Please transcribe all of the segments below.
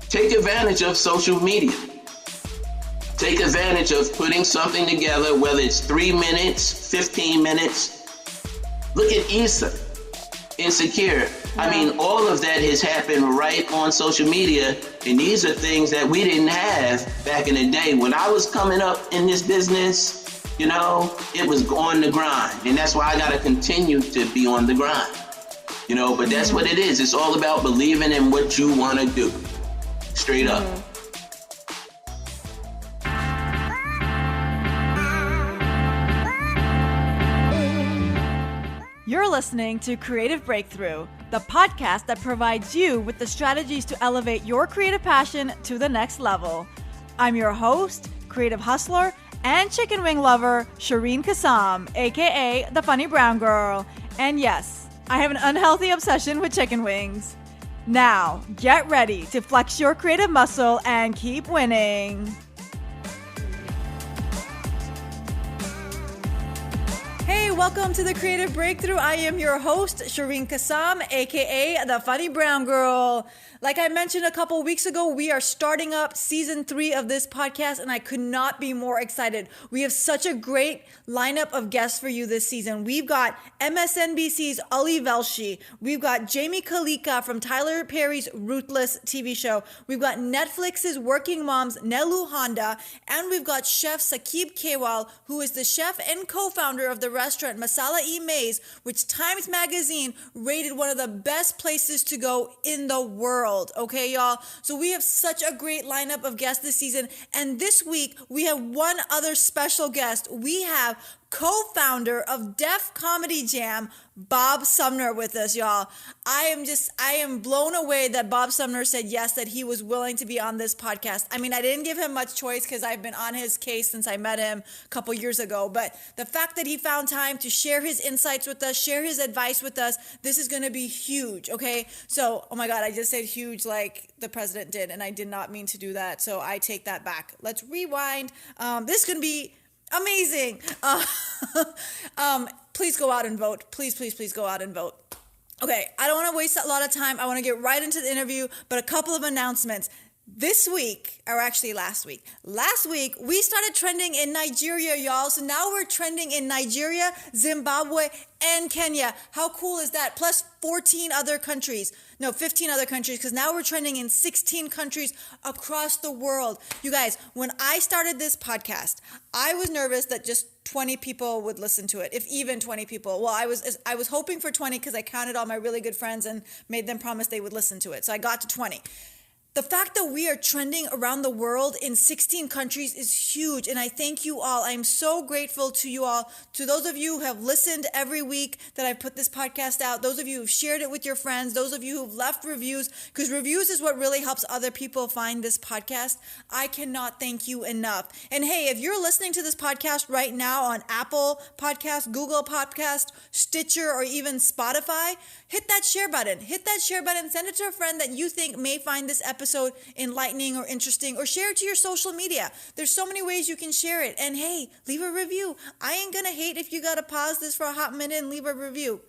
Take advantage of social media. Take advantage of putting something together, whether it's 3 minutes, 15 minutes. Look at Issa, Insecure. I mean, all of that has happened right on social media, and these are things that we didn't have back in the day. When I was coming up in this business, you know, it was on the grind, and that's why I got to continue to be on the grind. You know, but that's what it is. It's all about believing in what you want to do. Straight up. You're listening to Creative Breakthrough, the podcast that provides you with the strategies to elevate your creative passion to the next level. I'm your host, creative hustler, and chicken wing lover, Shireen Kassam, aka the Funny Brown Girl. And yes, I have an unhealthy obsession with chicken wings. Now, get ready to flex your creative muscle and keep winning. Hey, welcome to the Creative Breakthrough. I am your host, Shireen Kassam, aka the Funny Brown Girl. Like I mentioned a couple weeks ago, we are starting up season 3 of this podcast, and I could not be more excited. We have such a great lineup of guests for you this season. We've got MSNBC's Ali Velshi. We've got Jaime Callica from Tyler Perry's Ruthless TV show. We've got Netflix's Working Moms, Nelu Handa. And we've got chef Saqib Keval, who is the chef and co-founder of the restaurant Masala y Maiz, which Times Magazine rated one of the best places to go in the world. Okay, y'all? So we have such a great lineup of guests this season. And this week, we have one other special guest. We have co-founder of Def Comedy Jam, Bob Sumner, with us, y'all. I am blown away that Bob Sumner said yes, that he was willing to be on this podcast. I mean, I didn't give him much choice because I've been on his case since I met him a couple years ago. But the fact that he found time to share his insights with us, share his advice with us, this is going to be huge, okay? So, oh my God, I just said huge like the president did, and I did not mean to do that. So I take that back. Let's rewind. This is going to be amazing. Please go out and vote. Please go out and vote. Okay, I don't want to waste a lot of time. I want to get right into the interview, but a couple of announcements. This week, or actually last week, we started trending in Nigeria, y'all. So now we're trending in Nigeria, Zimbabwe, and Kenya. How cool is that? Plus 15 other countries, because now we're trending in 16 countries across the world. You guys, when I started this podcast, I was nervous that just 20 people would listen to it, if even 20 people. Well, I was hoping for 20 because I counted all my really good friends and made them promise they would listen to it. So I got to 20. The fact that we are trending around the world in 16 countries is huge, and I thank you all. I'm so grateful to you all, to those of you who have listened every week that I put this podcast out, those of you who've shared it with your friends, those of you who've left reviews, because reviews is what really helps other people find this podcast. I cannot thank you enough. And hey, if you're listening to this podcast right now on Apple Podcast, Google Podcast, Stitcher, or even Spotify, hit that share button. Send it to a friend that you think may find this episode enlightening or interesting, or share it to your social media. There's so many ways you can share it. And hey, leave a review. I ain't gonna hate if you gotta pause this for a hot minute and leave a review.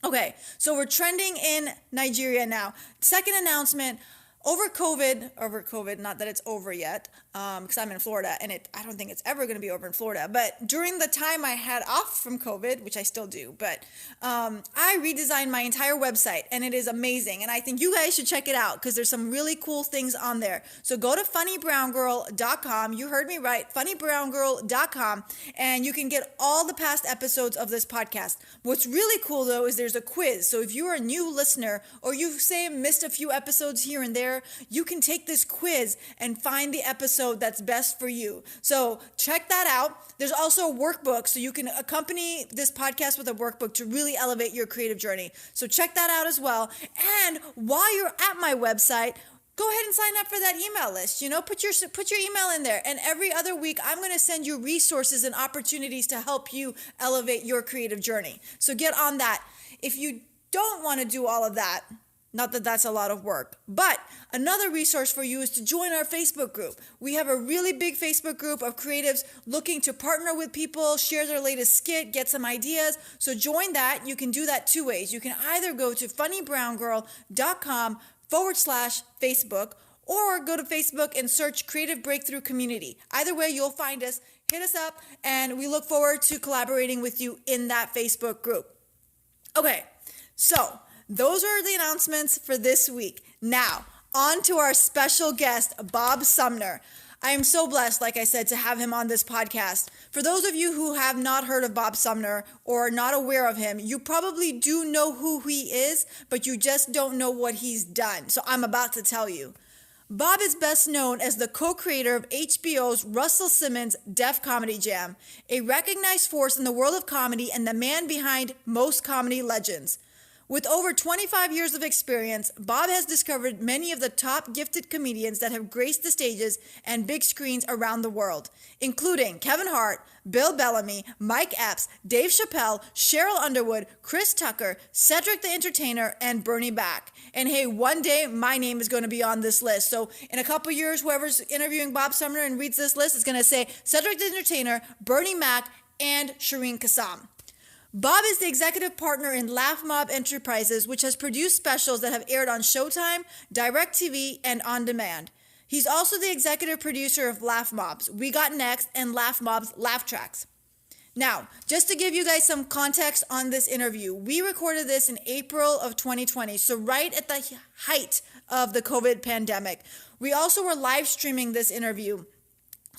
Okay, so we're trending in Nigeria now. Second announcement. Over COVID, not that it's over yet, because I'm in Florida, and I don't think it's ever going to be over in Florida. But during the time I had off from COVID, which I still do, but I redesigned my entire website, and it is amazing. And I think you guys should check it out because there's some really cool things on there. So go to funnybrown.girl.com. You heard me right, funnybrown.girl.com, and you can get all the past episodes of this podcast. What's really cool, though, is there's a quiz. So if you're a new listener, or you say missed a few episodes here and there, you can take this quiz and find the episode that's best for you. So check that out. There's also a workbook, so you can accompany this podcast with a workbook to really elevate your creative journey. So check that out as well. And while you're at my website, go ahead and sign up for that email list. Put your email in there. And every other week, I'm going to send you resources and opportunities to help you elevate your creative journey. So get on that. If you don't want to do all of that, not that that's a lot of work, but another resource for you is to join our Facebook group. We have a really big Facebook group of creatives looking to partner with people, share their latest skit, get some ideas. So join that. You can do that 2 ways. You can either go to funnybrown.girl.com/Facebook, or go to Facebook and search Creative Breakthrough Community. Either way, you'll find us. Hit us up, and we look forward to collaborating with you in that Facebook group. Okay, so those are the announcements for this week. Now, on to our special guest, Bob Sumner. I am so blessed, like I said, to have him on this podcast. For those of you who have not heard of Bob Sumner or are not aware of him, you probably do know who he is, but you just don't know what he's done. So I'm about to tell you. Bob is best known as the co-creator of HBO's Russell Simmons' Def Comedy Jam, a recognized force in the world of comedy and the man behind most comedy legends. With over 25 years of experience, Bob has discovered many of the top gifted comedians that have graced the stages and big screens around the world, including Kevin Hart, Bill Bellamy, Mike Epps, Dave Chapelle, Sheryl Underwood, Chris Tucker, Cedric the Entertainer, and Bernie Mac. And hey, one day my name is going to be on this list. So in a couple years, whoever's interviewing Bob Sumner and reads this list is going to say Cedric the Entertainer, Bernie Mac, and Shireen Kassam. Bob is the executive partner in Laugh Mob Enterprises, which has produced specials that have aired on Showtime, DirecTV, and On Demand. He's also the executive producer of Laugh Mob's We Got Next and Laugh Mob's Laugh Tracks. Now, just to give you guys some context on this interview, we recorded this in April of 2020, so right at the height of the COVID pandemic. We also were live streaming this interview.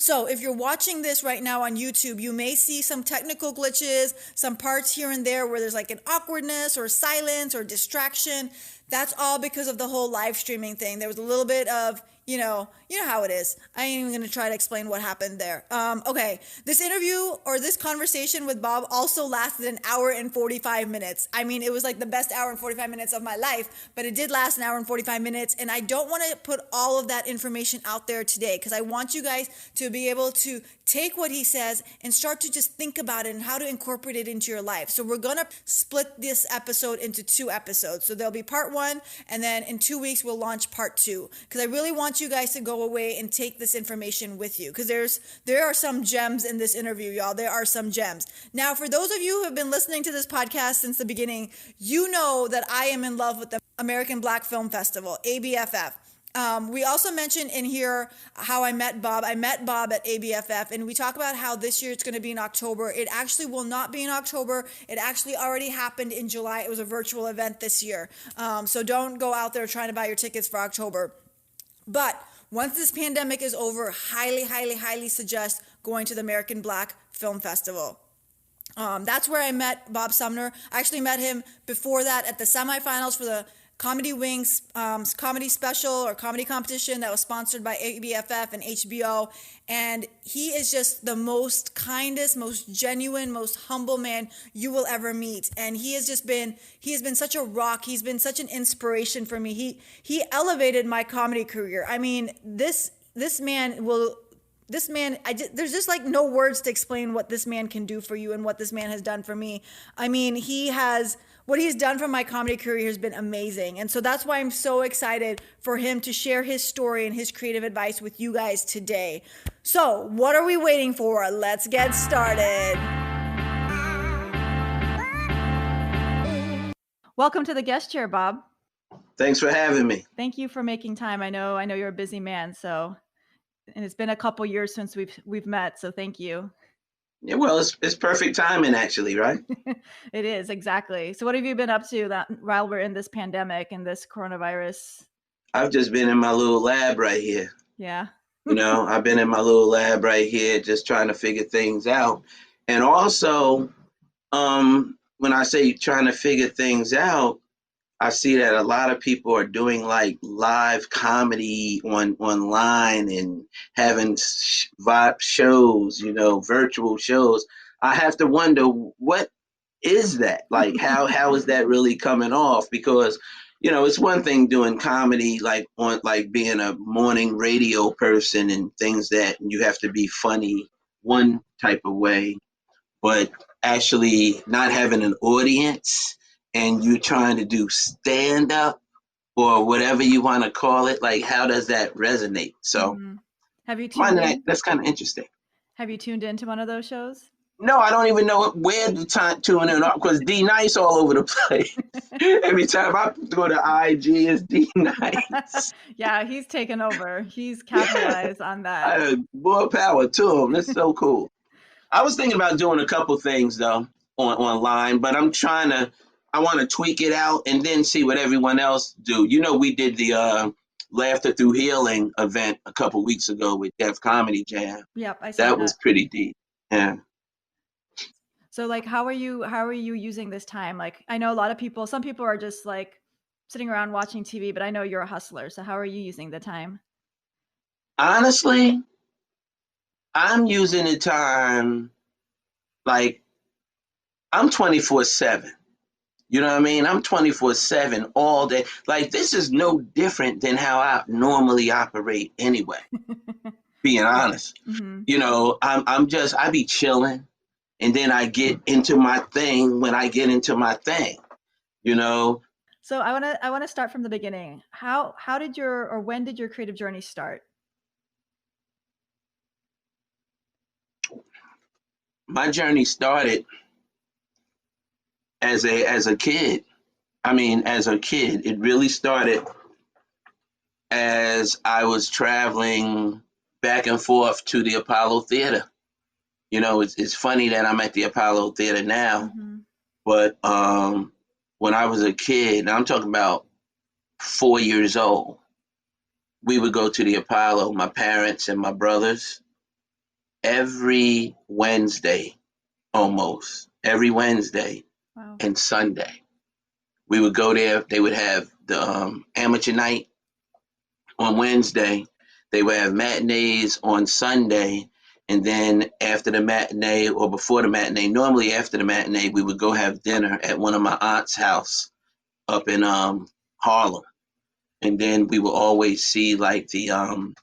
So if you're watching this right now on YouTube, you may see some technical glitches, some parts here and there where there's like an awkwardness or silence or distraction. That's all because of the whole live streaming thing. There was a little bit of, you know how it is. I ain't even going to try to explain what happened there. Okay, this interview or this conversation with Bob also lasted an hour and 45 minutes. I mean, it was like the best hour and 45 minutes of my life, but it did last an hour and 45 minutes. And I don't want to put all of that information out there today because I want you guys to be able to take what he says and start to just think about it and how to incorporate it into your life. So we're going to split this episode into 2 episodes. So there'll be part 1, and then in 2 weeks, we'll launch part 2 because I really want you guys to go away and take this information with you because there are some gems in this interview, y'all. There are some gems. Now, for those of you who have been listening to this podcast since the beginning, you know that I am in love with the American Black Film Festival, ABFF. We also mentioned in here how I met Bob. I met Bob at ABFF, and we talk about how this year it's going to be in October. It actually will not be in October. It actually already happened in July. It was a virtual event this year. So don't go out there trying to buy your tickets for October. But once this pandemic is over, highly, highly, highly suggest going to the American Black Film Festival. That's where I met Bob Sumner. I actually met him before that at the semifinals for the Comedy Wings comedy special or comedy competition that was sponsored by ABFF and HBO. And he is just the most kindest, most genuine, most humble man you will ever meet. And he has been such a rock. He's been such an inspiration for me. He elevated my comedy career. I mean, there's just like no words to explain what this man can do for you and what this man has done for me. I mean, what he's done for my comedy career has been amazing. And so that's why I'm so excited for him to share his story and his creative advice with you guys today. So what are we waiting for? Let's get started. Welcome to the guest chair, Bob. Thanks for having me. Thank you for making time. I know you're a busy man, and it's been a couple years since we've met, so thank you. Yeah, well, it's perfect timing, actually, right? It is, exactly. So what have you been up to while we're in this pandemic and this coronavirus? I've just been in my little lab right here. Yeah. I've been in my little lab right here just trying to figure things out. And also, when I say trying to figure things out, I see that a lot of people are doing like live comedy online and having vibe shows, virtual shows. I have to wonder, what is that? Like, how is that really coming off? Because, it's one thing doing comedy, like being a morning radio person and things that you have to be funny one type of way, but actually not having an audience and you trying to do stand-up or whatever you want to call it, like how does that resonate? So Have you tuned in? That's kind of interesting. Have you tuned into one of those shows? No, I don't even know where to tune in because D Nice all over the place. Every time I go to IG, it's D Nice. Yeah, he's taken over. He's capitalized on that. More power to him. That's so cool. I was thinking about doing a couple things though online, but I want to tweak it out and then see what everyone else do. You know, we did the Laughter Through Healing event a couple weeks ago with Def Comedy Jam. Yep, I saw That that. was pretty deep. Yeah. So like how are you using this time? Like I know a lot of people, some people are just like sitting around watching TV, but I know you're a hustler. So how are you using the time? Honestly, I'm using the time like I'm 24/7. You know what I mean? I'm 24/7 all day. Like this is no different than how I normally operate anyway, being honest. Mm-hmm. You know, I be chilling and then I get into my thing when I get into my thing, you know. So I wanna start from the beginning. How did your or when did your creative journey start? My journey started as a kid. I mean, as a kid, it really started as I was traveling back and forth to the Apollo Theater. You know, it's funny that I'm at the Apollo Theater now, Mm-hmm. but when I was a kid, and I'm talking about 4 years old, we would go to the Apollo, my parents and my brothers, every Wednesday, almost every Wednesday Wow. and Sunday. We would go there. They would have the amateur night on Wednesday. They would have matinees on Sunday. And then after the matinee or before the matinee, normally after the matinee, we would go have dinner at one of my aunt's house up in Harlem. And then we would always see like the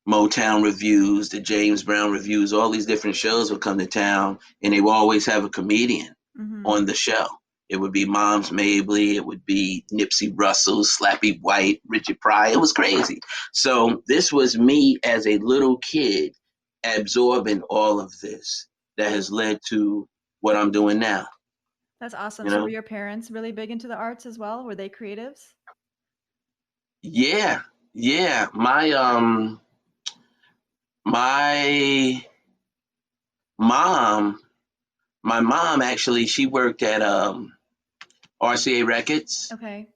Motown reviews, the James Brown reviews, all these different shows would come to town and they would always have a comedian Mm-hmm. on the show. It would be Moms Mabley, it would be Nipsey Russell, Slappy White, Richard Pryor. It was crazy. So this was me as a little kid absorbing all of this that has led to what I'm doing now. That's awesome. You So were know? your parents really big into the arts as well? Were they creatives? Yeah, yeah. My mom, my mom actually, she worked at RCA Records Okay.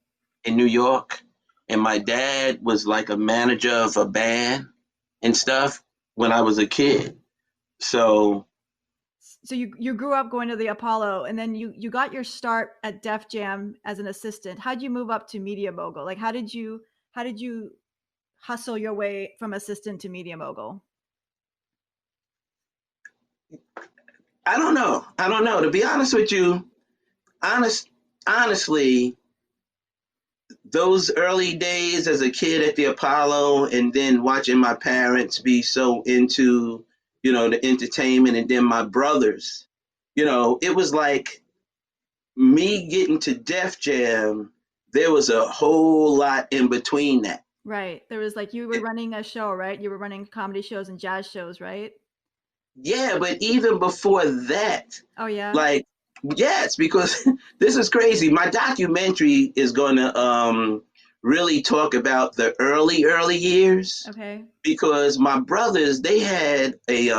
in New York, and my dad was like a manager of a band and stuff when I was a kid. So So you grew up going to the Apollo and then you got your start at Def Jam as an assistant. How'd you move up to media mogul? Like how did you hustle your way from assistant to media mogul? I don't know. I don't know. To be honest with you, honestly, those early days as a kid at the Apollo and then watching my parents be so into, you know, the entertainment and then my brothers, you know, it was like me getting to Def Jam, there was a whole lot in between that. Right. There was like you were running a show, right? You were running comedy shows and jazz shows, right? Yeah, but even before that, Oh yeah. like, yes, because this is crazy. My documentary is going to really talk about the early years Okay. because my brothers, they had a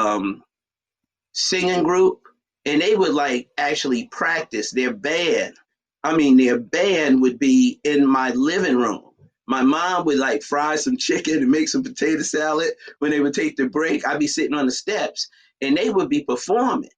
singing group and they would like actually practice their band. I mean, their band would be in my living room. My mom would like fry some chicken and make some potato salad. When they would take the break, I'd be sitting on the steps and they would be performing.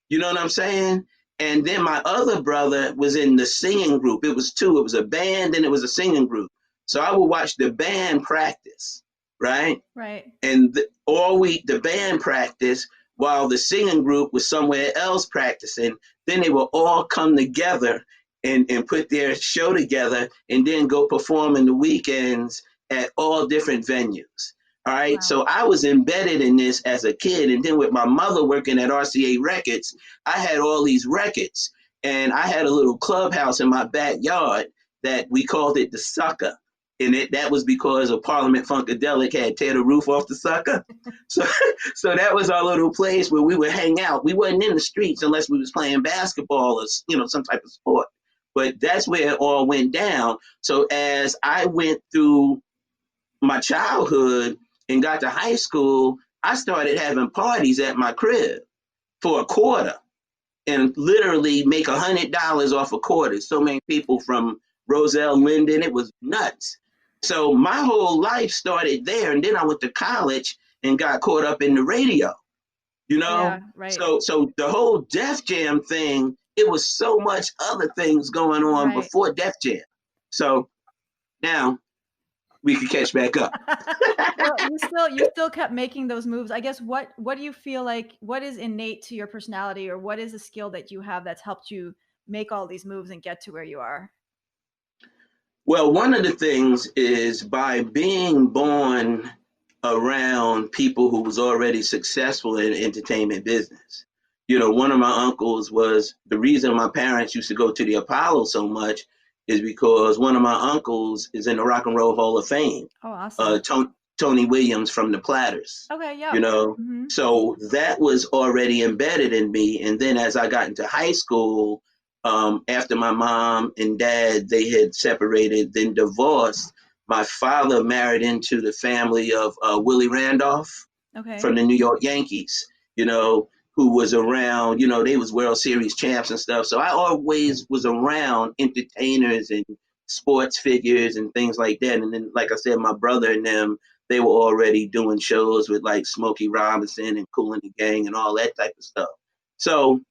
You know what I'm saying? And then my other brother was in the singing group. It was two. It was a band and it was a singing group. So I would watch the band practice, right? Right. And all week the band practice while the singing group was somewhere else practicing. Then they would all come together and put their show together and then go perform in the weekends at all different venues. All right. Wow. So I was embedded in this as a kid. And then with my mother working at RCA Records, I had all these records. And I had a little clubhouse in my backyard that we called it the Sucker. And that was because a Parliament Funkadelic had tear the roof off the sucker. So so that was our little place where we would hang out. We wasn't in the streets unless we was playing basketball or some type of sport. But that's where it all went down. So as I went through my childhood and got to high school, I started having parties at my crib for a quarter and literally make $100 off a quarter. So many people from Roselle, Linden, it was nuts. So my whole life started there, and then I went to college and got caught up in the radio. Yeah, right. So the whole Def Jam thing, it was so much other things going on before Def Jam. So now we can catch back up. Well, you still kept making those moves. I guess what do you feel like, what is innate to your personality, or what is a skill that you have that's helped you make all these moves and get to where you are? Well, one of the things is by being born around people who was already successful in entertainment business. One of my uncles was the reason my parents used to go to the Apollo so much is because one of my uncles is in the Rock and Roll Hall of Fame. Oh, awesome. Tony Williams from the Platters. Okay, yeah. So that was already embedded in me. And then as I got into high school, after my mom and dad, they had separated, then divorced, my father married into the family of Willie Randolph from the New York Yankees, who was around, they was World Series champs and stuff. So I always was around entertainers and sports figures and things like that. And then, like I said, my brother and them, they were already doing shows with like Smokey Robinson and Kool and the Gang and all that type of stuff. So,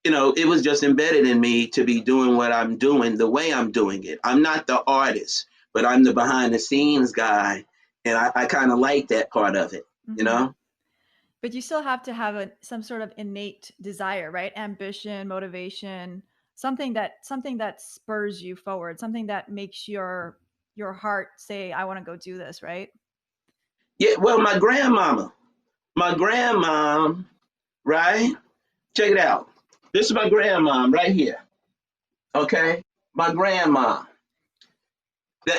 it was just embedded in me to be doing what I'm doing the way I'm doing it. I'm not the artist, but I'm the behind the scenes guy. And I kind of like that part of it, But you still have to have some sort of innate desire, right? Ambition, motivation, something that spurs you forward, something that makes your heart say, I want to go do this, right? Yeah, well, my grandmom, right? Check it out. This is my grandmom right here. Okay? My grandma.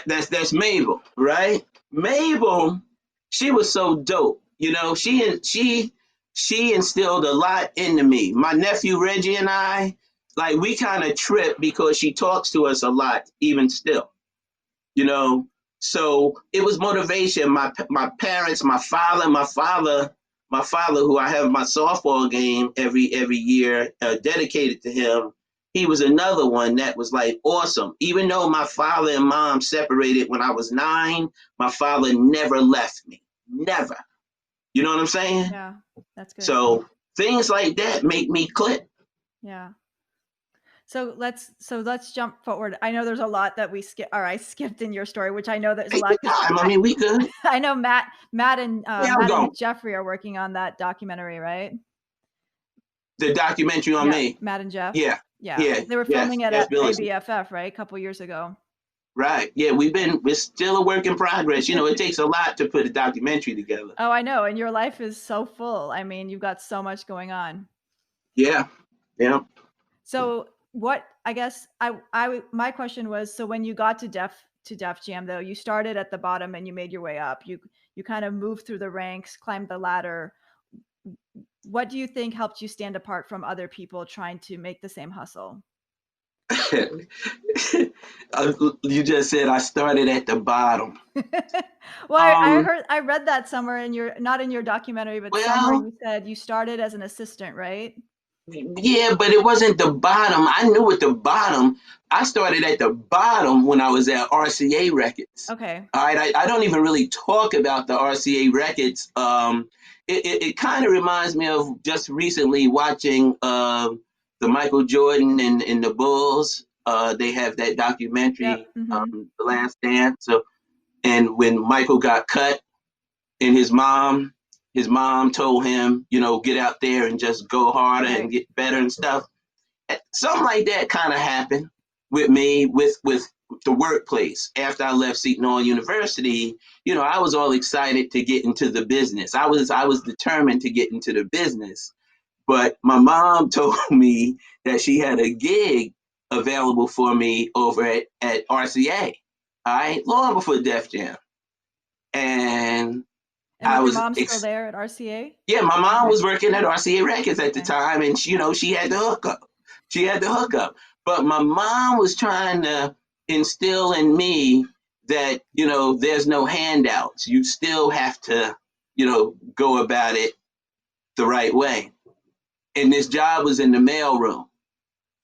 That's Mabel, right? Mabel, she was so dope. She instilled a lot into me. My nephew Reggie and I, like, we kind of trip because she talks to us a lot, even still. So it was motivation. My parents, my father, who I have my softball game every year dedicated to him. He was another one that was like awesome. Even though my father and mom separated when I was 9, my father never left me. Never. You know what I'm saying? Yeah, that's good. So things like that make me click. Yeah. So let's jump forward. I know there's a lot that I skipped in your story, which I know there's a lot. I mean, we good. I know Matt and Jeffrey are working on that documentary, right? The documentary on me. Matt and Jeff. Yeah. They were filming it at ABFF, right? A couple years ago. Right. Yeah, we're still a work in progress. It takes a lot to put a documentary together. Oh, I know. And your life is so full. I mean, you've got so much going on. Yeah. So I guess my question was, so when you got to Def Jam, though, you started at the bottom and you made your way up. You kind of moved through the ranks, climbed the ladder. What do you think helped you stand apart from other people trying to make the same hustle? You just said I started at the bottom. Well, I read that somewhere not in your documentary, but somewhere you said you started as an assistant, right? Yeah, but it wasn't the bottom. I knew at the bottom. I started at the bottom when I was at RCA Records. Okay. All right. I don't even really talk about the RCA Records. It kind of reminds me of just recently watching the Michael Jordan and the Bulls. They have that documentary, The Last Dance. So, and when Michael got cut, and his mom told him, get out there and just go harder and get better and stuff. Something like that kind of happened with me with the workplace. After I left Seton Hall University, I was all excited to get into the business. I was determined to get into the business. But my mom told me that she had a gig available for me over at RCA. All right, long before Def Jam. And was your mom still there at RCA? Yeah, my mom was working at RCA Records at the time, and she had the hookup. She had the hookup. But my mom was trying to instill in me that, there's no handouts. You still have to, go about it the right way. And this job was in the mailroom.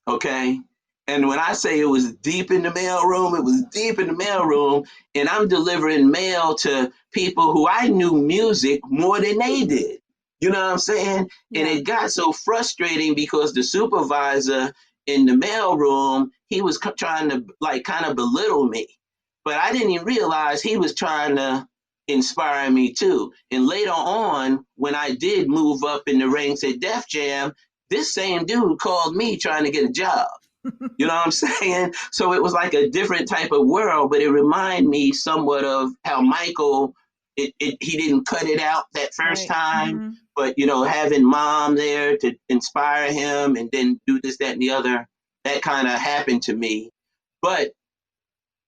Okay. And when I say it was deep in the mailroom, it was deep in the mailroom. And I'm delivering mail to people who I knew music more than they did. You know what I'm saying? Yeah. And it got so frustrating because the supervisor in the mailroom, he was trying to kind of belittle me. But I didn't even realize he was trying to inspire me too. And later on, when I did move up in the ranks at Def Jam, this same dude called me trying to get a job. You know what I'm saying? So it was like a different type of world, but it reminded me somewhat of how Michael, he didn't cut it out that first time, but, having mom there to inspire him and then do this, that, and the other, that kind of happened to me. But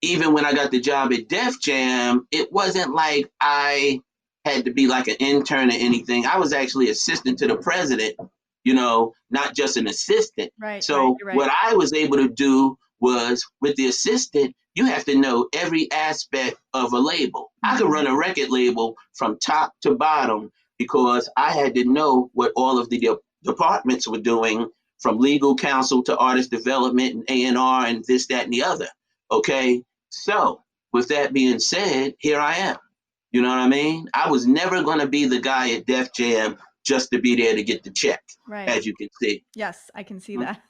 even when I got the job at Def Jam, it wasn't like I had to be like an intern or anything. I was actually assistant to the president, not just an assistant. Right. So right. What I was able to do was, with the assistant, you have to know every aspect of a label. I could run a record label from top to bottom because I had to know what all of the departments were doing, from legal counsel to artist development and A&R and this, that, and the other. Okay. So with that being said, here I am. You know what I mean? I was never going to be the guy at Def Jam just to be there to get the check, as you can see. Yes, I can see that.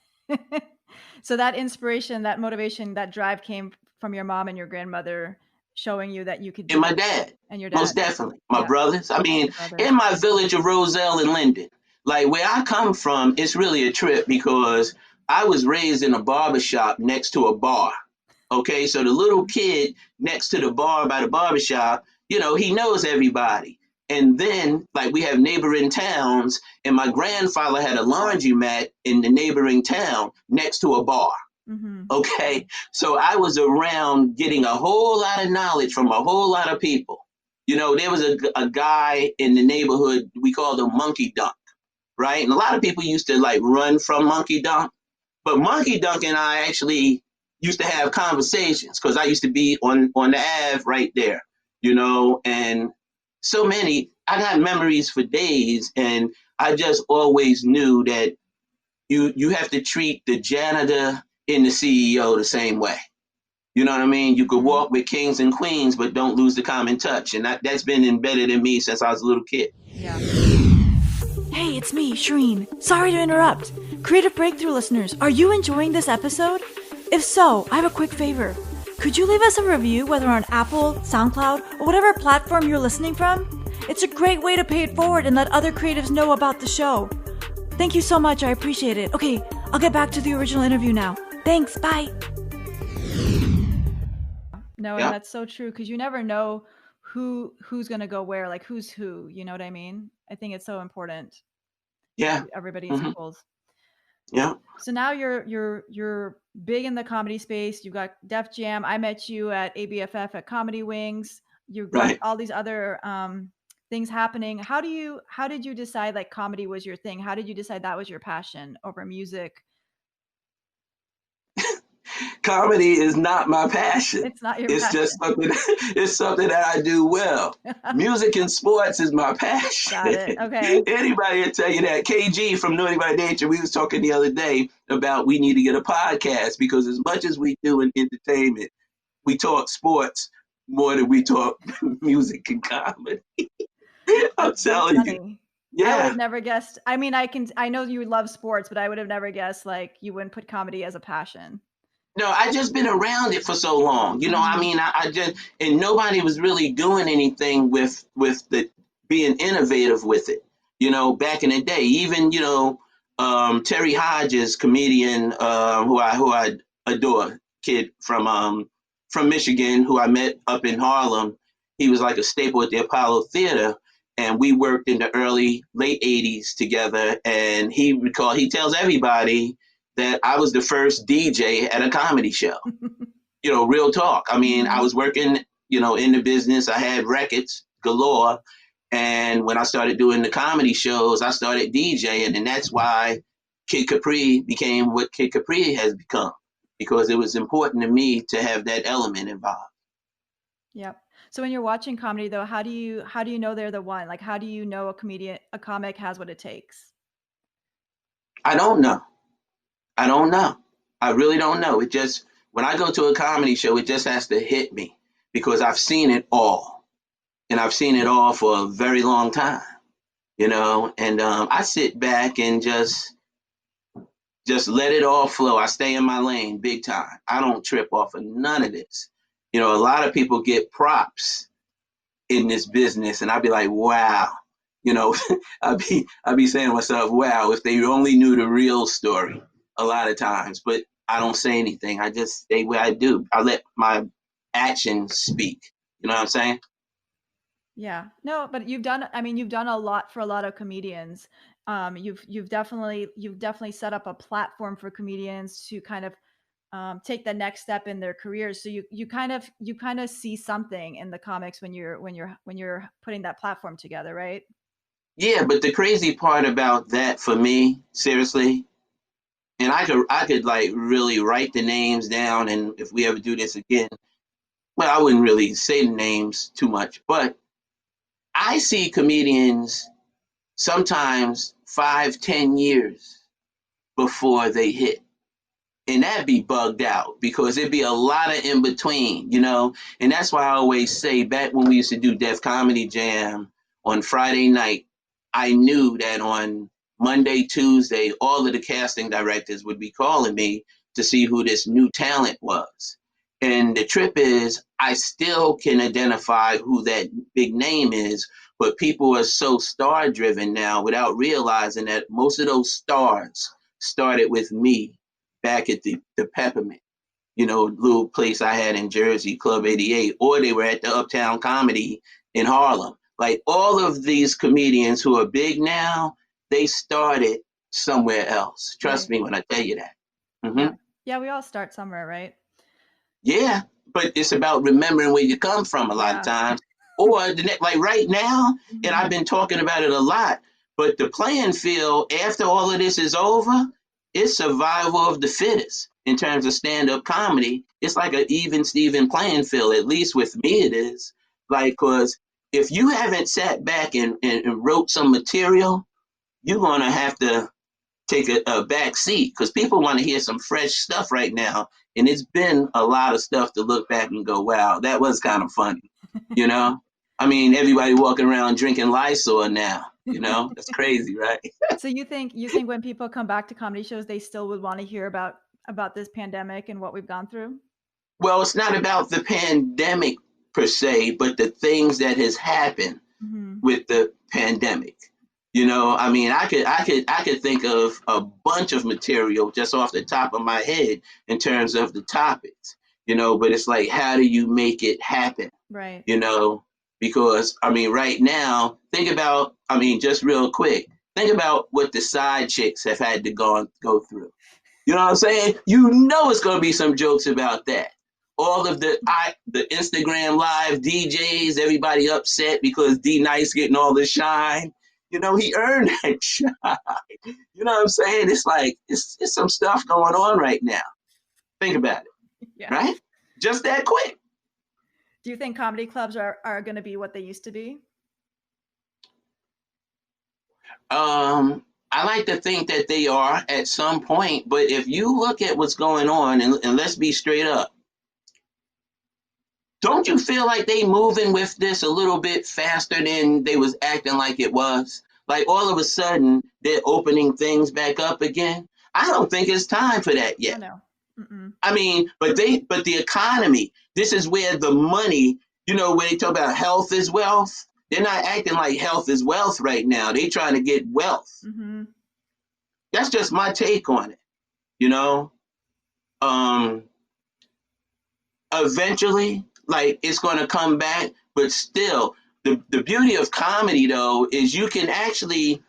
So that inspiration, that motivation, that drive came from your mom and your grandmother showing you that you could do and my dad. And your dad. Most definitely. My brothers. I mean, in my village of Roselle and Linden, like where I come from, it's really a trip because I was raised in a barbershop next to a bar. Okay, so the little kid next to the bar by the barbershop, he knows everybody. And then, we have neighboring towns, and my grandfather had a laundromat in the neighboring town next to a bar. Okay, so I was around getting a whole lot of knowledge from a whole lot of people. There was a guy in the neighborhood, we called him Monkey Dunk, right? And a lot of people used to run from Monkey Dunk, but Monkey Dunk and I actually used to have conversations because I used to be on the Ave right there, and so many. I got memories for days, and I just always knew that you have to treat the janitor and the CEO the same way. You know what I mean? You could walk with kings and queens, but don't lose the common touch, and that's been embedded in me since I was a little kid. Yeah. Hey, it's me, Shreen. Sorry to interrupt. Creative Breakthrough listeners, are you enjoying this episode? If so, I have a quick favor. Could you leave us a review, whether on Apple, SoundCloud, or whatever platform you're listening from? It's a great way to pay it forward and let other creatives know about the show. Thank you so much. I appreciate it. Okay, I'll get back to the original interview now. Thanks. Bye. No, and that's so true because you never know who's going to go where, who's who. You know what I mean? I think it's so important. Yeah. Everybody's equals. Yeah. So now you're big in the comedy space. You've got Def Jam. I met you at ABFF at Comedy Wings. You've got all these other things happening. How did you decide comedy was your thing? How did you decide that was your passion over music? Comedy is not my passion. It's not your passion. Just something. It's something that I do well. Music and sports is my passion. Got it. Okay. Anybody will tell you that. KG from Naughty by Nature, we was talking the other day about we need to get a podcast because as much as we do in entertainment, we talk sports more than we talk music and comedy. I'm telling you. Yeah. I would have never guessed. I mean, I know you love sports, but I would have never guessed you wouldn't put comedy as a passion. No, I just been around it for so long. I mean, I just, and nobody was really doing anything with the being innovative with it. Back in the day, even, Terry Hodges, comedian, who I adore, kid from Michigan, who I met up in Harlem. He was like a staple at the Apollo Theater. And we worked in the late 80s together. And he tells everybody that I was the first DJ at a comedy show. real talk. I mean, I was working, in the business. I had records galore. And when I started doing the comedy shows, I started DJing. And that's why Kid Capri became what Kid Capri has become, because it was important to me to have that element involved. Yep. So when you're watching comedy though, how do you know they're the one? Like, how do you know a comic has what it takes? I don't know. I really don't know. It just, when I go to a comedy show, it just has to hit me because I've seen it all. And I've seen it all for a very long time, and I sit back and just let it all flow. I stay in my lane big time. I don't trip off of none of this. A lot of people get props in this business, and I'd be like, wow. I'd be saying to myself, wow, if they only knew the real story a lot of times. But I don't say anything. I just stay where I do. I let my actions speak. You know what I'm saying? Yeah. No, but you've done a lot for a lot of comedians. You've definitely set up a platform for comedians to kind of take the next step in their careers. So you kind of see something in the comics when you're putting that platform together, right? Yeah, but the crazy part about that for me, seriously, and I could like really write the names down, and if we ever do this again, well, I wouldn't really say the names too much, but I see comedians sometimes 5, 10 years before they hit. And that'd be bugged out because it'd be a lot of in between, And that's why I always say, back when we used to do Def Comedy Jam on Friday night, I knew that on Monday, Tuesday, all of the casting directors would be calling me to see who this new talent was. And the trip is, I still can identify who that big name is, but people are so star driven now without realizing that most of those stars started with me back at the Peppermint, little place I had in Jersey, Club 88, or they were at the Uptown Comedy in Harlem. Like all of these comedians who are big now, they started somewhere else. Trust me when I tell you that. Mm-hmm. Yeah, we all start somewhere, right? Yeah, but it's about remembering where you come from a lot of times. Or like right now, and I've been talking about it a lot, but the playing field after all of this is over, it's survival of the fittest in terms of stand-up comedy. It's like an even Steven playing field, at least with me it is. Like, because if you haven't sat back and wrote some material, you're going to have to take a back seat because people want to hear some fresh stuff right now. And it's been a lot of stuff to look back and go, wow, that was kind of funny. I mean, everybody walking around drinking Lysol now, that's crazy, right? So you think when people come back to comedy shows, they still would want to hear about this pandemic and what we've gone through? Well, it's not about the pandemic per se, but the things that has happened with the pandemic. I mean, I could think of a bunch of material just off the top of my head in terms of the topics, but it's like, how do you make it happen? Right. Because I mean, right now, think about, I mean, just real quick, think about what the side chicks have had to go through. You know what I'm saying? It's going to be some jokes about that. All of the Instagram live DJs, everybody upset because D Nice getting all the shine. He earned that shine. You know what I'm saying? It's like, it's some stuff going on right now. Think about it, right? Just that quick. Do you think comedy clubs are going to be what they used to be? I like to think that they are at some point, but if you look at what's going on, and let's be straight up, don't you feel like they moving with this a little bit faster than they was acting like it was? Like all of a sudden they're opening things back up again. I don't think it's time for that yet. No. I mean, but the economy, this is where the money, when they talk about health is wealth, they're not acting like health is wealth right now. They're trying to get wealth. That's just my take on it. Eventually, like, it's going to come back, but still, the beauty of comedy, though, is you can actually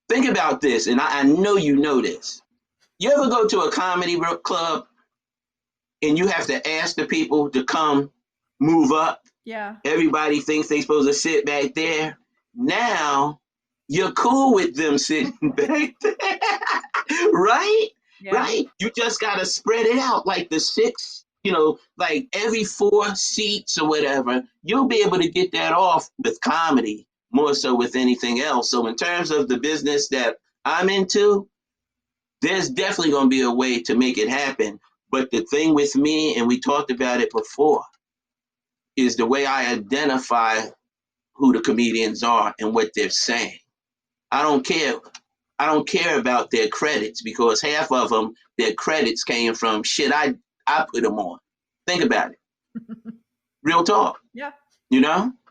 think about this, and I know you know this. You ever go to a comedy club and you have to ask the people to come move up. Yeah. Everybody thinks they're supposed to sit back there. Now you're cool with them sitting back there, right? Yeah. Right? You just got to spread it out like the six, like every 4 seats or whatever. You'll be able to get that off with comedy more so with anything else. So in terms of the business that I'm into, there's definitely going to be a way to make it happen. But the thing with me, and we talked about it before, is the way I identify who the comedians are and what they're saying. I don't care. I don't care about their credits because half of them, their credits came from shit I put them on. Think about it. Real talk. Yeah.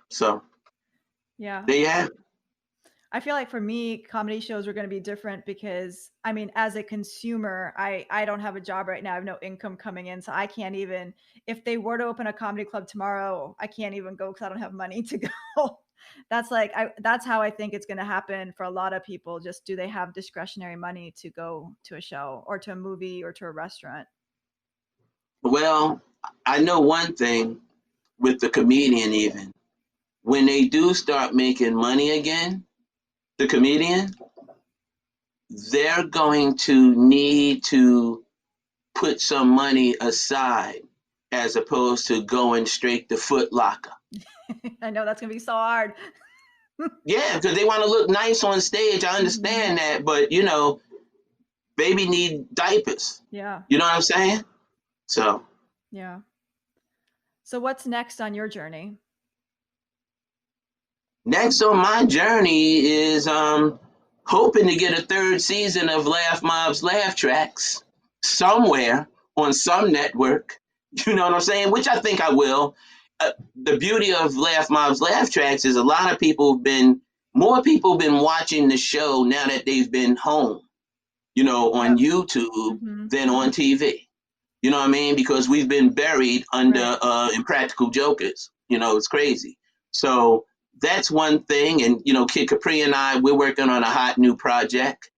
So yeah. There you have it. I feel like for me, comedy shows are going to be different because, I mean, as a consumer, I don't have a job right now. I have no income coming in. So I can't even, if they were to open a comedy club tomorrow, I can't even go because I don't have money to go. That's how I think it's going to happen for a lot of people. Just do they have discretionary money to go to a show or to a movie or to a restaurant? Well, I know one thing with the comedian, even when they do start making money again, the comedian, they're going to need to put some money aside as opposed to going straight to Foot Locker. I know that's going to be so hard. Yeah, because they want to look nice on stage. I understand that, but baby need diapers. Yeah. You know what I'm saying? So. Yeah. So what's next on your journey? Next on my journey is hoping to get a 3rd season of Laugh Mob's Laugh Tracks somewhere on some network. You know what I'm saying? Which I think I will. The beauty of Laugh Mob's Laugh Tracks is more people have been watching the show now that they've been home, on YouTube than on TV. You know what I mean? Because we've been buried under Impractical Jokers. It's crazy. So that's one thing. And, Kid Capri and I, we're working on a hot new project.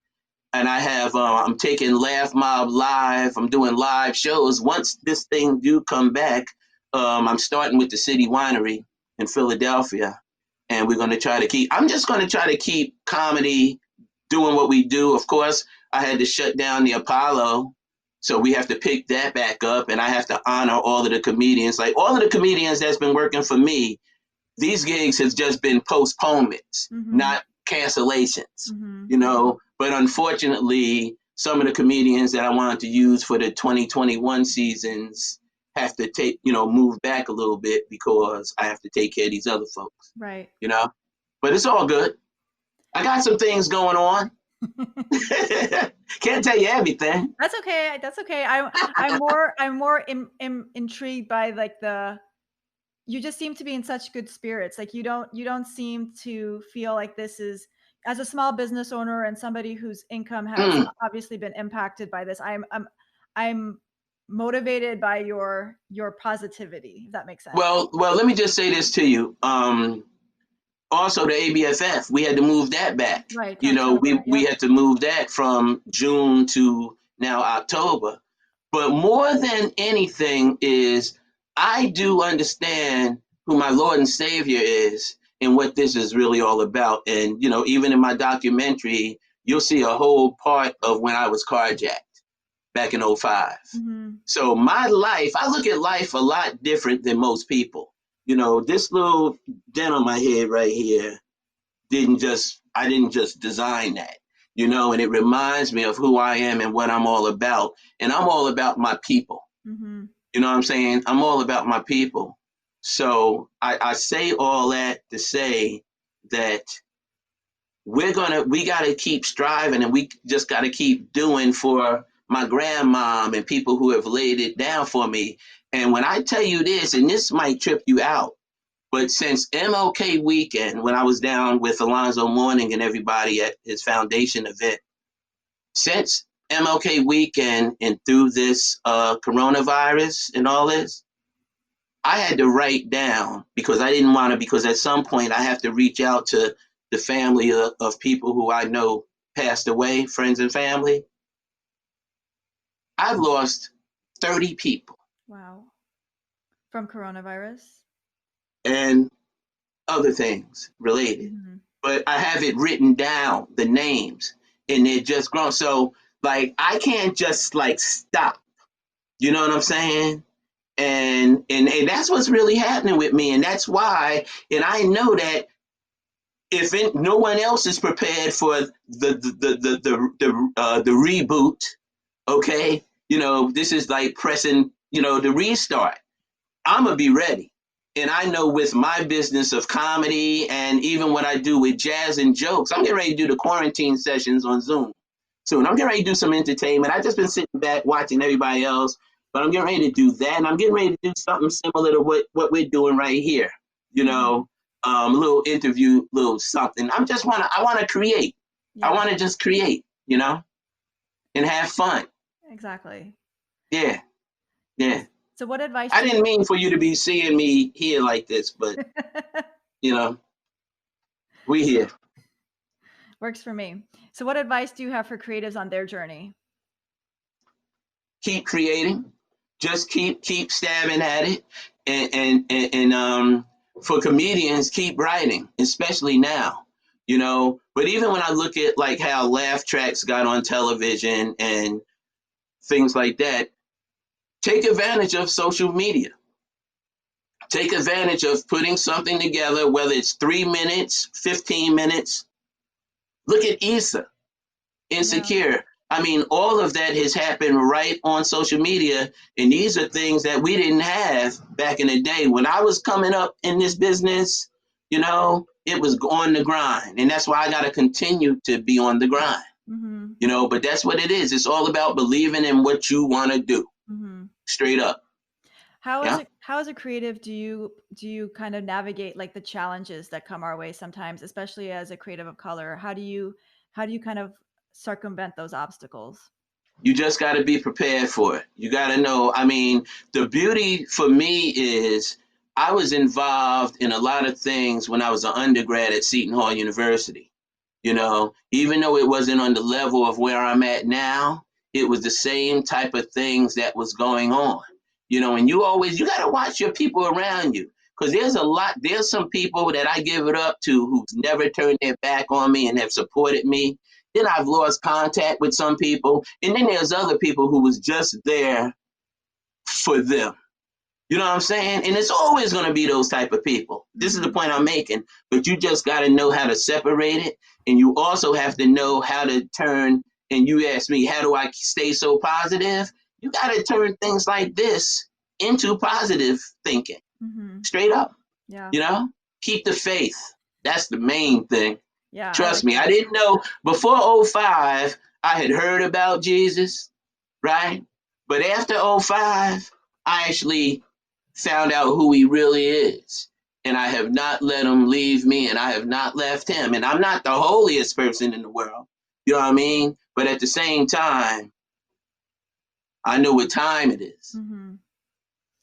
And I have, I'm taking Laugh Mob live. I'm doing live shows. Once this thing do come back, I'm starting with the City Winery in Philadelphia. And we're going to I'm just going to try to keep comedy doing what we do. Of course, I had to shut down the Apollo. So we have to pick that back up, and I have to honor all of the comedians. Like all of the comedians that's been working for me, these gigs have just been postponements, not cancellations, But unfortunately, some of the comedians that I wanted to use for the 2021 seasons have to move back a little bit because I have to take care of these other folks. Right. But it's all good. I got some things going on. Can't tell you everything. That's okay. I'm more intrigued by you just seem to be in such good spirits. Like you don't seem to feel like this is, as a small business owner and somebody whose income has obviously been impacted by this. I'm motivated by your positivity, if that makes sense. Well, let me just say this to you. Also, the ABFF, we had to move that back. Right. We had to move that from June to now October. But more than anything is I do understand who my Lord and Savior is and what this is really all about. And, even in my documentary, you'll see a whole part of when I was carjacked back in 2005. So my life, I look at life a lot different than most people. This little dent on my head right here I didn't just design that, and it reminds me of who I am and what I'm all about. And I'm all about my people. You know what I'm saying? I'm all about my people. So I say all that to say that we got to keep striving, and we just got to keep doing for my grandmom and people who have laid it down for me. And when I tell you this, and this might trip you out, but since MLK weekend, when I was down with Alonzo Mourning and everybody at his foundation event, since MLK weekend and through this coronavirus and all this, I had to write down because I didn't want to, because at some point I have to reach out to the family of people who I know passed away, friends and family. I've lost 30 people. Wow. From coronavirus? and other things related. Mm-hmm. But I have it written down, the names, and they're just grown. So like I can't just like stop. You know what I'm saying? And that's what's really happening with me, and that's why. And I know that if no one else is prepared for the reboot, okay, this is like pressing, the restart. I'm gonna be ready. And I know with my business of comedy and even what I do with jazz and jokes, I'm getting ready to do the quarantine sessions on Zoom soon. I'm getting ready to do some entertainment. I've just been sitting back watching everybody else, but I'm getting ready to do that. And I'm getting ready to do something similar to what we're doing right here. A little interview, little something. I want to create. I Yeah, want to just create, and have fun. exactly. Yeah, yeah. So what advice I do didn't mean for you to be seeing me here like this, but you know, we here. Works for me. So what advice do you have for creatives on their journey? Keep creating. Just keep stabbing at it, and for comedians, keep writing, especially now. But even when I look at like how laugh tracks got on television and things like that, take advantage of social media. Take advantage of putting something together, whether it's 3 minutes, 15 minutes. Look at Issa, Yeah. Insecure. I mean, all of that has happened right on social media. And these are things that we didn't have back in the day. When I was coming up in this business, it was on the grind. And that's why I got to continue to be on the grind, Mm-hmm. but that's what it is. It's all about believing in what you want to do, Mm-hmm. straight up. How Yeah. as a creative do you kind of navigate like the challenges that come our way sometimes, especially as a creative of color? How do you kind of circumvent those obstacles? You just got to be prepared for it. You got to know. I mean, the beauty for me is I was involved in a lot of things when I was an undergrad at Seton Hall University. Even though it wasn't on the level of where I'm at now, it was the same type of things that was going on. And you got to watch your people around you, because there's some people that I give it up to who's never turned their back on me and have supported me. Then I've lost contact with some people. And then there's other people who was just there for them. You know what I'm saying? And it's always going to be those type of people. This is the point I'm making. But you just got to know how to separate it. And you also have to know how to turn. And you ask me, how do I stay so positive? You got to turn things like this into positive thinking. Mm-hmm. Straight up. Yeah. Keep the faith. That's the main thing. Yeah. Trust me. That. I didn't know before 05, I had heard about Jesus, right? But after 05, I actually found out who he really is. And I have not let him leave me, and I have not left him. And I'm not the holiest person in the world. You know what I mean? But at the same time, I know what time it is. Mm-hmm.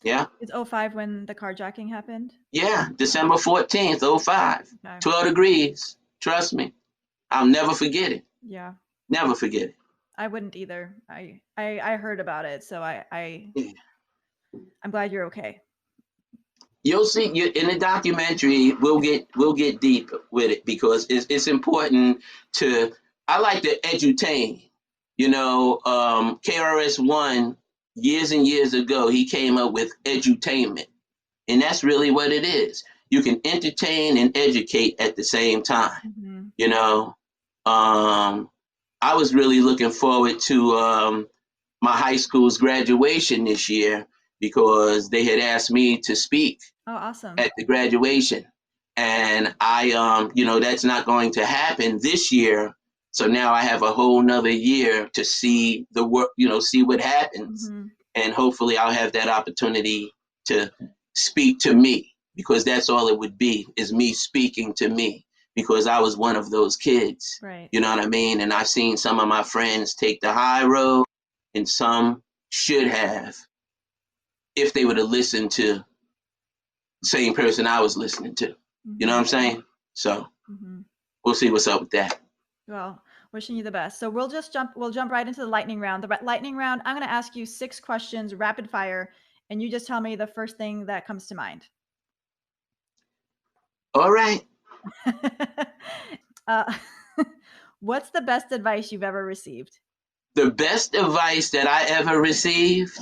Yeah. It's 05 when the carjacking happened? Yeah. December 14th, 05. Okay. 12 degrees. Trust me. I'll never forget it. Yeah. Never forget it. I wouldn't either. I heard about it, so Yeah. I'm glad you're okay. You'll see in the documentary. We'll get deep with it, because it's important to. I like to edutain. KRS-One years and years ago, he came up with edutainment, and that's really what it is. You can entertain and educate at the same time. Mm-hmm. I was really looking forward to my high school's graduation this year, because they had asked me to speak Oh, awesome. at the graduation. And that's not going to happen this year. So now I have a whole nother year to see the work, see what happens. Mm-hmm. And hopefully I'll have that opportunity to speak to me, because that's all it would be, is me speaking to me, because I was one of those kids. Right. You know what I mean? And I've seen some of my friends take the high road, and some should have, if they would have listened to the same person I was listening to. Mm-hmm. You know what I'm saying? So mm-hmm. We'll see what's up with that. Well, wishing you the best. So we'll jump right into the lightning round. The lightning round, I'm going to ask you 6 questions, rapid fire, and you just tell me the first thing that comes to mind. All right. What's the best advice you've ever received? The best advice that I ever received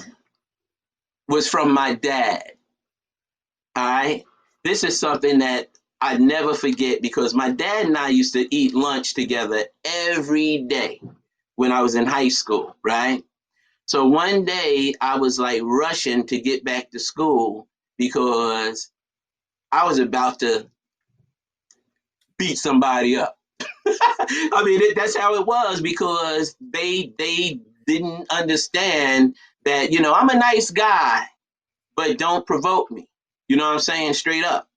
was from my dad. All right. This is something that I never forget because my dad and I used to eat lunch together every day when I was in high school, right? So one day I was like rushing to get back to school because I was about to beat somebody up. I mean, that's how it was because they didn't understand that, I'm a nice guy, but don't provoke me. You know what I'm saying? Straight up.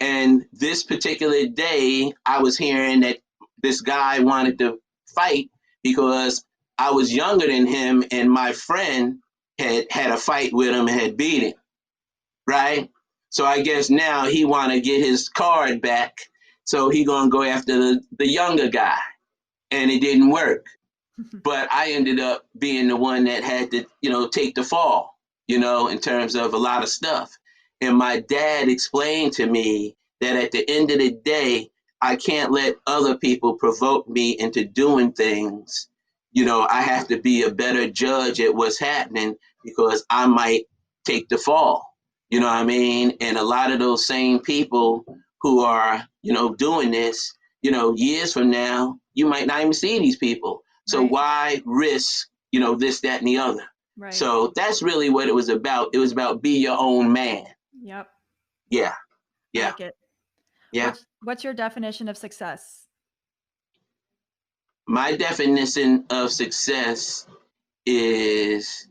And this particular day, I was hearing that this guy wanted to fight because I was younger than him and my friend had a fight with him and had beat him, right? So I guess now he want to get his card back. So he going to go after the younger guy. And it didn't work. But I ended up being the one that had to, take the fall, in terms of a lot of stuff. And my dad explained to me that at the end of the day, I can't let other people provoke me into doing things. I have to be a better judge at what's happening because I might take the fall. You know what I mean? And a lot of those same people who are, doing this, years from now, you might not even see these people. So Right. why risk, this, that, and the other? Right. So that's really what it was about. It was about be your own man. Yep. Yeah. I like it. Yeah. What's your definition of success? My definition of success is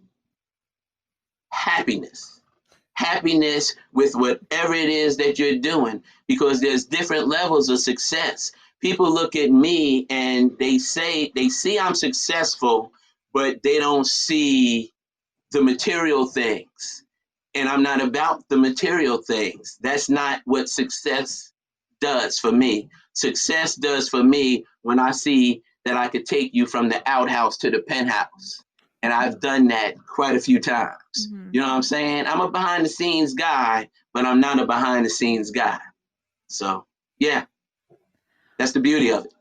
happiness. Happiness with whatever it is that you're doing, because there's different levels of success. People look at me and they see I'm successful, but they don't see the material things. And I'm not about the material things. That's not what success does for me. Success does for me when I see that I could take you from the outhouse to the penthouse. And I've done that quite a few times. Mm-hmm. You know what I'm saying? I'm a behind the scenes guy, but I'm not a behind the scenes guy. So, yeah, that's the beauty of it.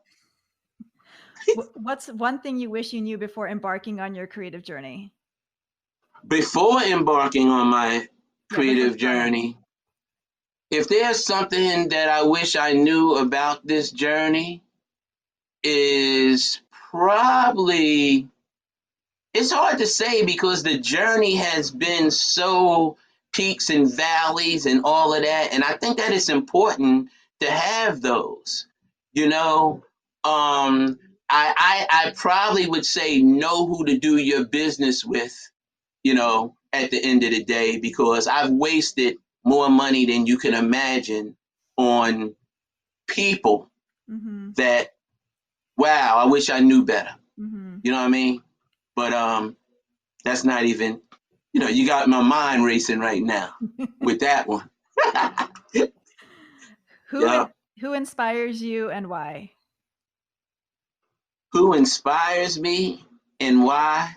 What's one thing you wish you knew before embarking on your creative journey? Before embarking on my creative journey, if there's something that I wish I knew about this journey, is probably, it's hard to say because the journey has been so peaks and valleys and all of that. And I think that it's important to have those, you know. I probably would say know who to do your business with, at the end of the day, because I've wasted more money than you can imagine on people that, wow, I wish I knew better. You know what I mean? But that's not even, you got my mind racing right now with that one. Who inspires you and why? Who inspires me and why?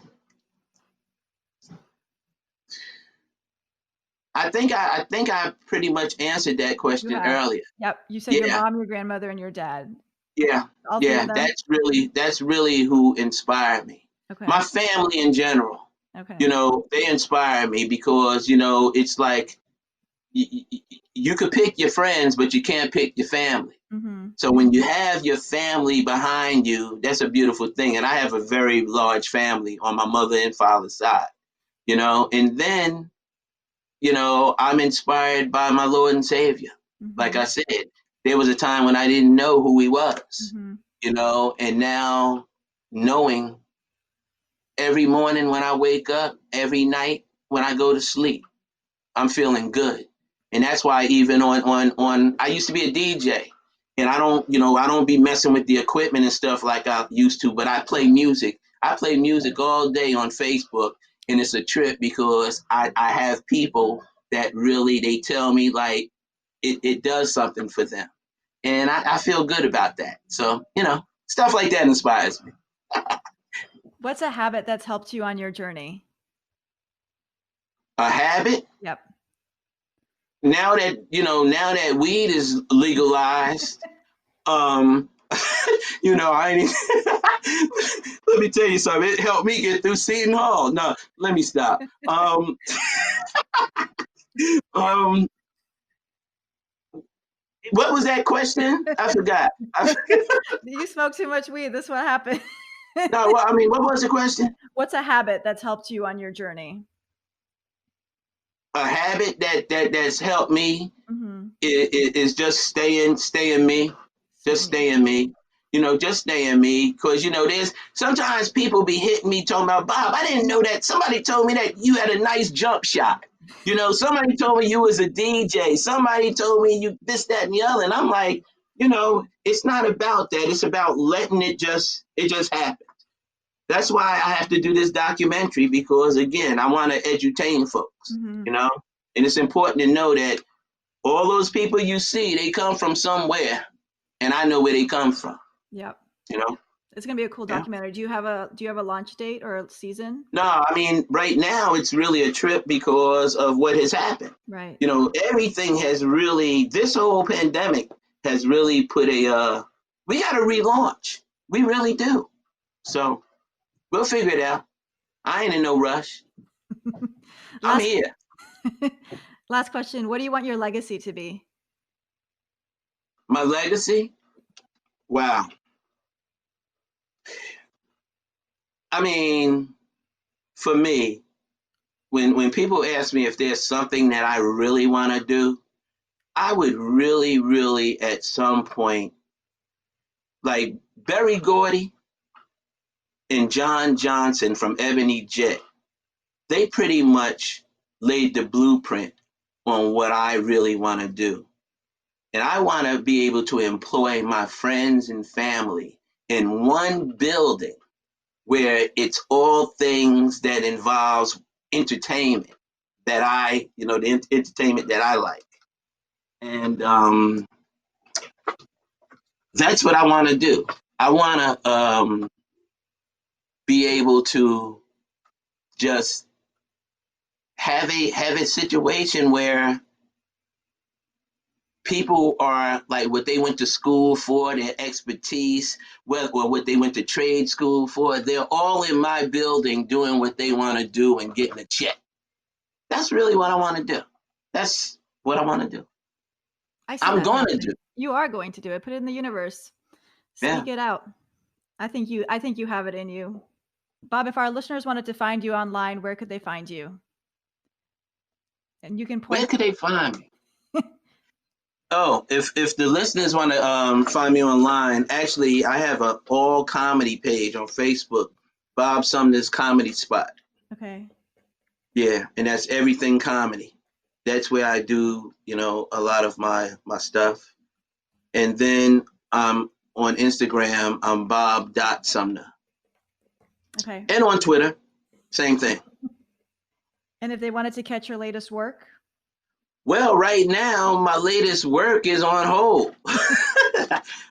I think I pretty much answered that question earlier. Yep, you said your mom, your grandmother, and your dad. Yeah, that's really who inspired me. Okay. My family in general. Okay. They inspire me because it's like you could pick your friends, but you can't pick your family. So when you have your family behind you, that's a beautiful thing. And I have a very large family on my mother and father's side. And then I'm inspired by my Lord and Savior. Like I said, there was a time when I didn't know who he was, and now knowing every morning when I wake up, every night when I go to sleep, I'm feeling good. And that's why even on I used to be a DJ, and I don't be messing with the equipment and stuff like I used to, but I play music. I play music all day on Facebook, and it's a trip because I have people that really, they tell me like it does something for them. And I feel good about that. So, stuff like that inspires me. What's a habit that's helped you on your journey? A habit. Yep. Now that weed is legalized, um, I ain't. Let me tell you something. It helped me get through Seton Hall. No, let me stop. Um, what was that question? I forgot. You smoke too much weed. That's what happened. No, what was the question? What's a habit that's helped you on your journey? A habit that's helped me Mm-hmm. is just staying me, just staying me. Just staying me, because there's sometimes people be hitting me talking about, Bob, I didn't know that. Somebody told me that you had a nice jump shot. Somebody told me you was a DJ. Somebody told me you this, that, and the other. And I'm like, it's not about that. It's about letting it just happen. That's why I have to do this documentary, because again, I want to edutain folks, Mm-hmm. and it's important to know that all those people you see, they come from somewhere, and I know where they come from. Yep. It's gonna be a cool documentary. Do you have a launch date or a season? No, right now it's really a trip because of what has happened. Right. Everything has really, this whole pandemic has really put we got to relaunch. We really do. So we'll figure it out. I ain't in no rush. I'm here. Last question. What do you want your legacy to be? My legacy? Wow. For me, when people ask me if there's something that I really want to do, I would really, really at some point, like Berry Gordy and John Johnson from Ebony Jet, they pretty much laid the blueprint on what I really want to do. And I want to be able to employ my friends and family in one building where it's all things that involves entertainment that the entertainment that I like. And that's what I want to do. I want to be able to just have a situation where people are like what they went to school for, their expertise, or what they went to trade school for. They're all in my building doing what they want to do and getting a check. That's really what I want to do. That's what I want to do. I'm going to do. You are going to do it. Put it in the universe. Speak it out. I think you have it in you. Bob, if our listeners wanted to find you online, where could they find you? And you can point. Where could they find me? Oh, if the listeners want to find me online, actually, I have an all comedy page on Facebook, Bob Sumner's Comedy Spot. Okay. Yeah, and that's everything comedy. That's where I do, a lot of my stuff. And then on Instagram, I'm Bob.Sumner. Okay. And on Twitter, same thing. And if they wanted to catch your latest work? Well, right now, my latest work is on hold.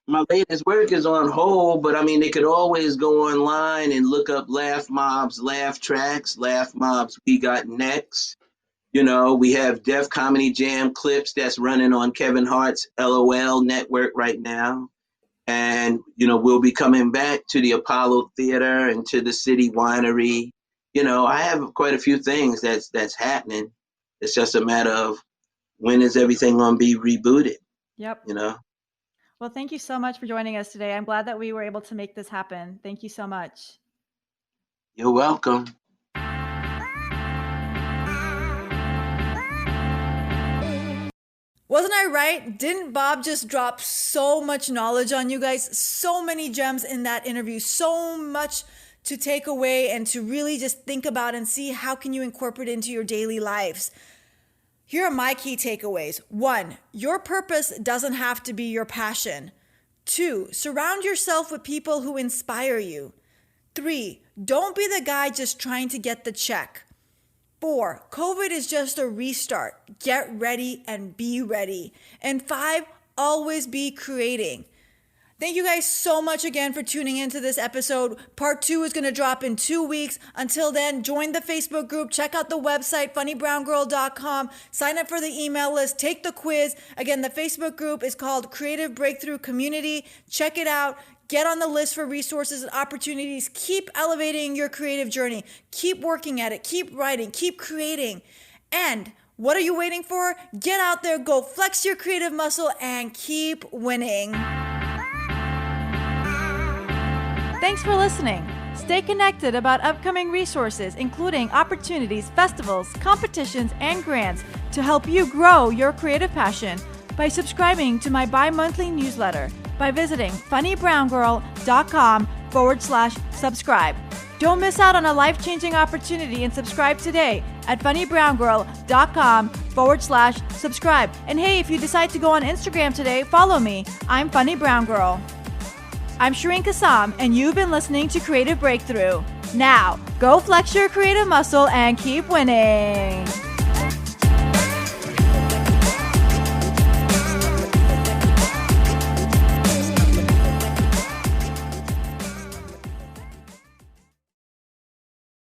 My latest work is on hold, but they could always go online and look up Laugh Mob's Laugh Tracks, Laugh Mob's We Got Next. We have Def Comedy Jam clips that's running on Kevin Hart's LOL network right now. And, we'll be coming back to the Apollo Theater and to the City Winery. I have quite a few things that's happening. It's just a matter of when is everything going to be rebooted? Yep. Well, thank you so much for joining us today. I'm glad that we were able to make this happen. Thank you so much. You're welcome. Wasn't I right? Didn't Bob just drop so much knowledge on you guys? So many gems in that interview. So much to take away and to really just think about and see how can you incorporate into your daily lives. Here are my key takeaways. 1, your purpose doesn't have to be your passion. 2, surround yourself with people who inspire you. 3, don't be the guy just trying to get the check. 4, COVID is just a restart. Get ready and be ready. And 5, always be creating. Thank you guys so much again for tuning into this episode. Part 2 is going to drop in 2 weeks. Until then, join the Facebook group. Check out the website, funnybrown.girl.com. Sign up for the email list. Take the quiz. Again, the Facebook group is called Creative Breakthrough Community. Check it out. Get on the list for resources and opportunities. Keep elevating your creative journey. Keep working at it. Keep writing. Keep creating. And what are you waiting for? Get out there, go flex your creative muscle, and keep winning. Thanks for listening. Stay connected about upcoming resources, including opportunities, festivals, competitions, and grants to help you grow your creative passion by subscribing to my bi-monthly newsletter by visiting funnybrowngirl.com/subscribe. Don't miss out on a life-changing opportunity and subscribe today at funnybrowngirl.com/subscribe. And hey, if you decide to go on Instagram today, follow me. I'm Funny Brown Girl. I'm Shireen Kassam, and you've been listening to Creative Breakthrough. Now, go flex your creative muscle and keep winning.